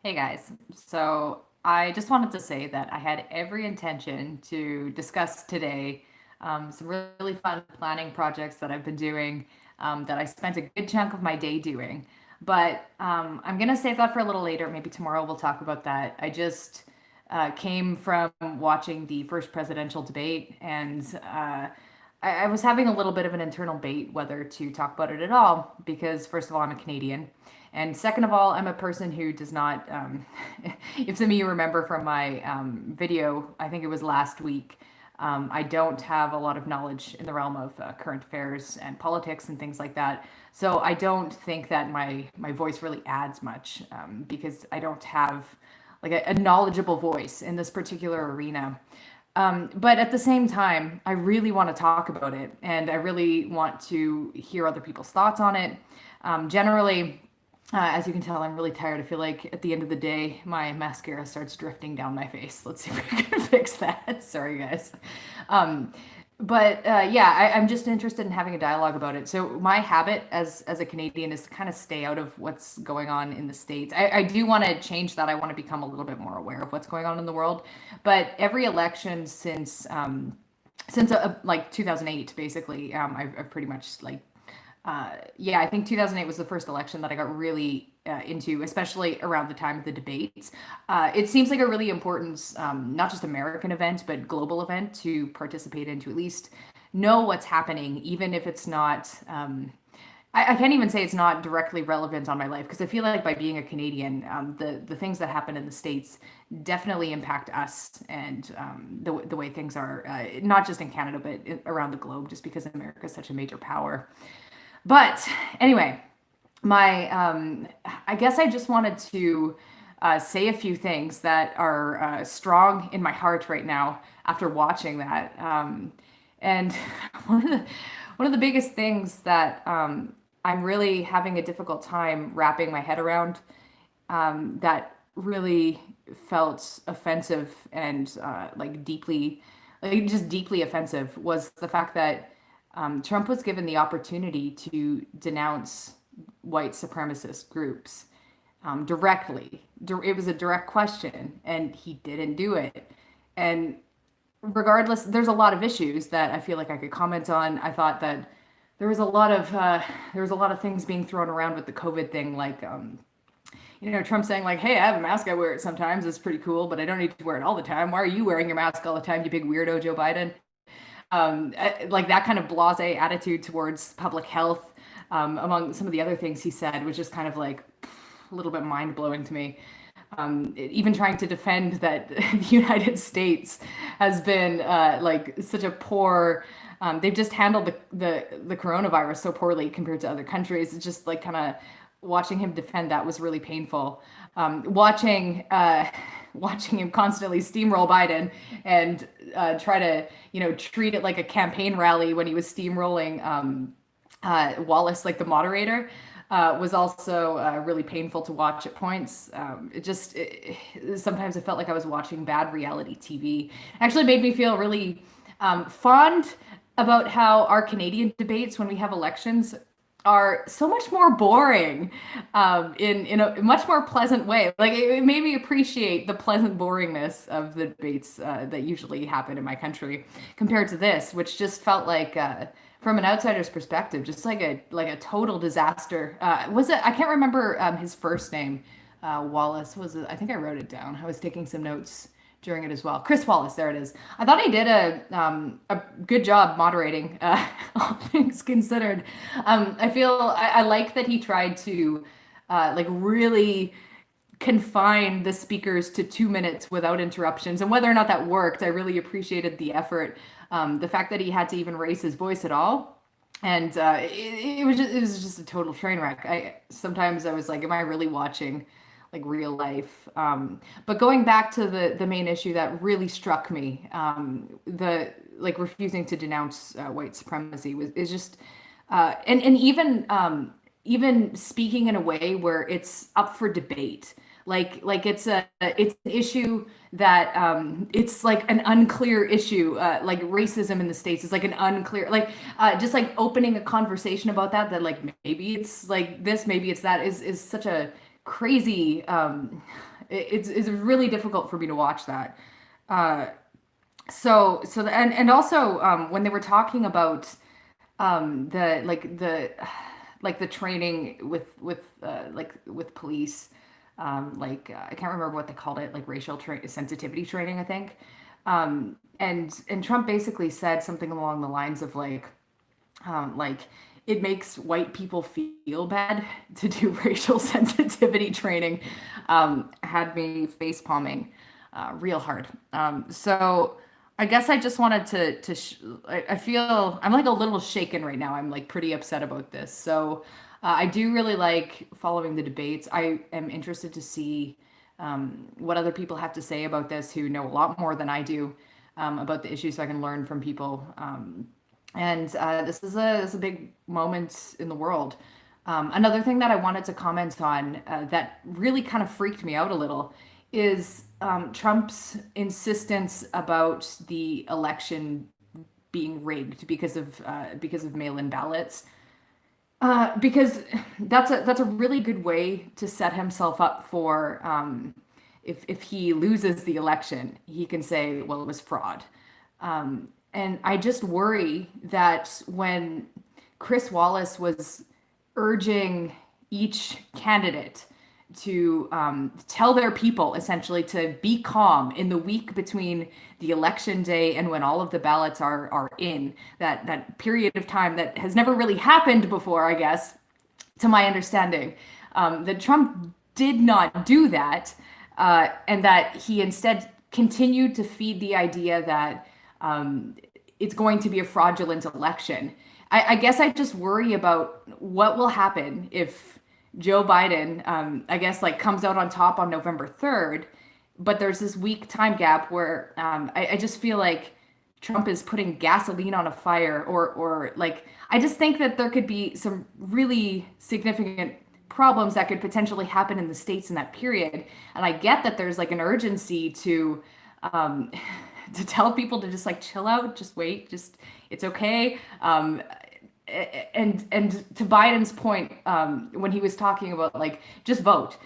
Hey guys. So I just wanted to say that I had every intention to discuss today some really fun planning projects that I've been doing that I spent a good chunk of my day doing. But I'm going to save that for a little later. Maybe tomorrow we'll talk about that. I just came from watching the first presidential debate, and I was having a little bit of an internal debate whether to talk about it at all because, first of all, I'm a Canadian. And second of all, I'm a person who does not, if some of you remember from my video, I think it was last week, I don't have a lot of knowledge in the realm of current affairs and politics and things like that. So I don't think that my voice really adds much because I don't have like a knowledgeable voice in this particular arena. But at the same time, I really want to talk about it and I really want to hear other people's thoughts on it. Generally, as you can tell, I'm really tired. I feel like at the end of the day, my mascara starts drifting down my face. Let's see if we can fix that. Sorry, guys. Um, but yeah, I'm just interested in having a dialogue about it. So my habit as a Canadian is to kind of stay out of what's going on in the States. I do want to change that. I want to become a little bit more aware of what's going on in the world. But every election since like 2008, basically, I've pretty much like yeah, I think 2008 was the first election that I got really into, especially around the time of the debates. It seems like a really important, not just American event, but global event to participate in, to at least know what's happening, even if it's not. I can't even say it's not directly relevant on my life because I feel like by being a Canadian, the things that happen in the States definitely impact us and the way things are, not just in Canada, but around the globe, just because America is such a major power. But anyway, my I guess I just wanted to say a few things that are strong in my heart right now after watching that. And one of the one of the biggest things that I'm really having a difficult time wrapping my head around that really felt offensive and like deeply, like just deeply offensive was the fact that Trump was given the opportunity to denounce white supremacist groups directly. It was a direct question, and he didn't do it. And regardless, there's a lot of issues that I feel like I could comment on. I thought that there was a lot of things being thrown around with the COVID thing, like Trump saying like, "Hey, I have a mask. I wear it sometimes. It's pretty cool, but I don't need to wear it all the time. Why are you wearing your mask all the time, you big weirdo, Joe Biden?" Like that kind of blasé attitude towards public health, among some of the other things he said, was just kind of like a little bit mind blowing to me. Even trying to defend that the United States has been like such a poor. They've just handled the coronavirus so poorly compared to other countries. It's just like kind of watching him defend that was really painful. Watching him constantly steamroll Biden and try to treat it like a campaign rally when he was steamrolling Wallace, like the moderator, was also really painful to watch at points. Sometimes I felt like I was watching bad reality TV. Actually made me feel really fond about how our Canadian debates when we have elections are so much more boring in a much more pleasant way. Like it made me appreciate the pleasant boringness of the debates that usually happen in my country compared to this, which just felt like from an outsider's perspective, just like a total disaster. Was it? I can't remember his first name. Wallace was it? I think I wrote it down. I was taking some notes during it as well. Chris Wallace, there it is. I thought he did a good job moderating, all things considered. I like that he tried to like really confine the speakers to 2 minutes without interruptions. And whether or not that worked, I really appreciated the effort. The fact that he had to even raise his voice at all. And it was just a total train wreck. Sometimes I was like, am I really watching like real life? But going back to the main issue that really struck me, the like refusing to denounce white supremacy is just and even speaking in a way where it's up for debate. Like it's an issue that it's like an unclear issue. Like racism in the States is like an unclear, like just like opening a conversation about that like maybe it's like this, maybe it's that, is such a crazy it's really difficult for me to watch that. Uh, and also when they were talking about the like the training with police, I can't remember what they called it, like sensitivity training, I think. And Trump basically said something along the lines of like it makes white people feel bad to do racial sensitivity training. Had me face palming real hard. So I guess I just wanted I feel I'm like a little shaken right now. I'm like pretty upset about this. So I do really like following the debates. I am interested to see what other people have to say about this who know a lot more than I do about the issues, so I can learn from people. And this is a big moment in the world. Another thing that I wanted to comment on that really kind of freaked me out a little is Trump's insistence about the election being rigged because of mail-in ballots. Because that's a really good way to set himself up for if he loses the election, he can say, well, it was fraud. And I just worry that when Chris Wallace was urging each candidate to tell their people essentially to be calm in the week between the election day and when all of the ballots are in, that period of time that has never really happened before, I guess, to my understanding, that Trump did not do that, and that he instead continued to feed the idea that it's going to be a fraudulent election. I guess I just worry about what will happen if Joe Biden, I guess, like comes out on top on November 3rd, but there's this week time gap where I just feel like Trump is putting gasoline on a fire, or like I just think that there could be some really significant problems that could potentially happen in the states in that period. And I get that there's like an urgency um, to tell people to just like chill out, just wait, just it's okay. And to Biden's point, when he was talking about like just vote,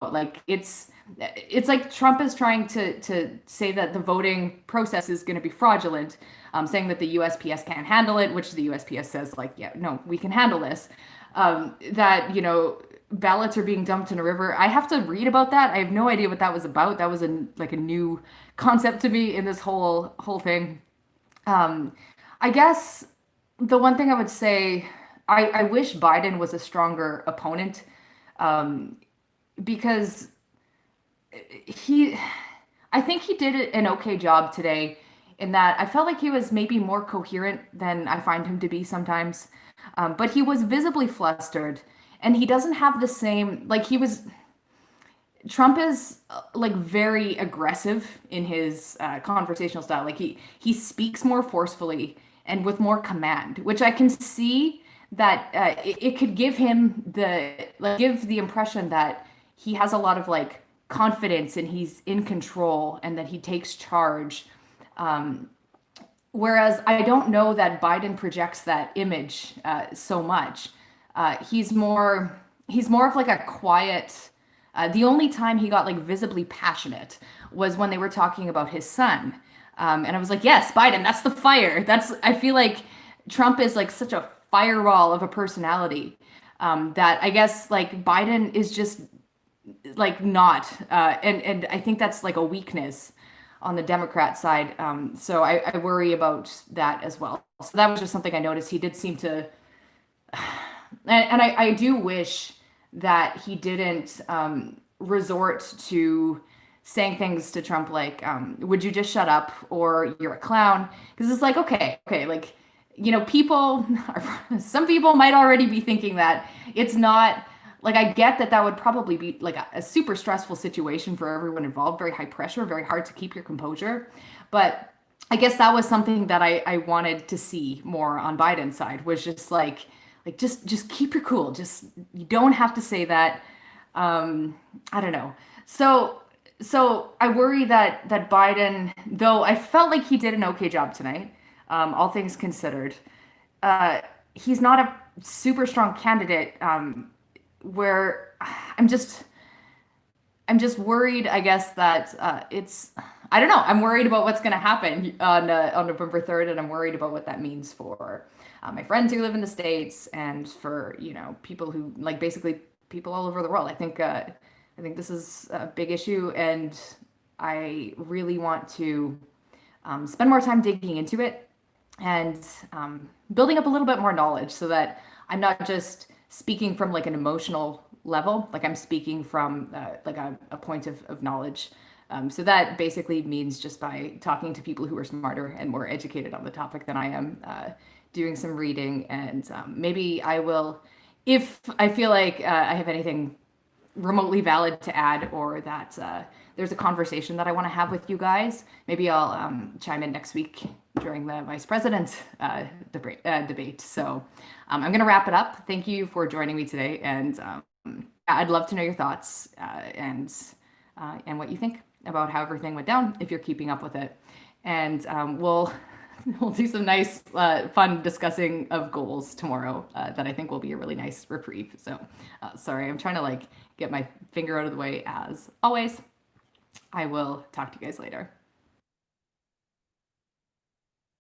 like it's like Trump is trying to say that the voting process is going to be fraudulent, saying that the USPS can't handle it, which the USPS says like, yeah, no, we can handle this. That ballots are being dumped in a river. I have to read about that. I have no idea what that was about. That was like a new concept to me in this whole thing. I guess the one thing I would say, I wish Biden was a stronger opponent, because he, I think he did an okay job today in that I felt like he was maybe more coherent than I find him to be sometimes. But he was visibly flustered, and he doesn't have the same, like he was, Trump is like very aggressive in his conversational style. Like he speaks more forcefully and with more command, which I can see that it could give him give the impression that he has a lot of like confidence and he's in control and that he takes charge. Whereas I don't know that Biden projects that image so much. He's more of like a quiet. The only time he got like visibly passionate was when they were talking about his son, and I was like, yes, Biden, that's the fire. I feel like Trump is like such a fireball of a personality, that I guess like Biden is just like not, and I think that's like a weakness on the Democrat side. So I worry about that as well. So that was just something I noticed. He did seem to, and I do wish that he didn't resort to saying things to Trump like, would you just shut up or you're a clown? Because it's like, okay, like, people, some people might already be thinking that it's not. Like, I get that would probably be like a super stressful situation for everyone involved, very high pressure, very hard to keep your composure. But I guess that was something that I wanted to see more on Biden's side, was just just keep your cool. Just, you don't have to say that. I don't know. So I worry that Biden, though I felt like he did an okay job tonight, all things considered, he's not a super strong candidate. Where I'm just I'm just worried, I guess, that I don't know. I'm worried about what's going to happen on November 3rd, and I'm worried about what that means for my friends who live in the States and for, people who, like, basically people all over the world. I think this is a big issue, and I really want to spend more time digging into it and building up a little bit more knowledge so that I'm not just speaking from like an emotional level, like I'm speaking from like a point of knowledge. So that basically means just by talking to people who are smarter and more educated on the topic than I am, doing some reading, and maybe I will, if I feel like I have anything remotely valid to add, or that there's a conversation that I want to have with you guys, maybe I'll chime in next week during the vice president debate. So I'm going to wrap it up. Thank you for joining me today, and I'd love to know your thoughts and what you think about how everything went down, if you're keeping up with it, and we'll do some nice, fun discussing of goals tomorrow that I think will be a really nice reprieve. So, sorry, I'm trying to like get my finger out of the way as always. I will talk to you guys later.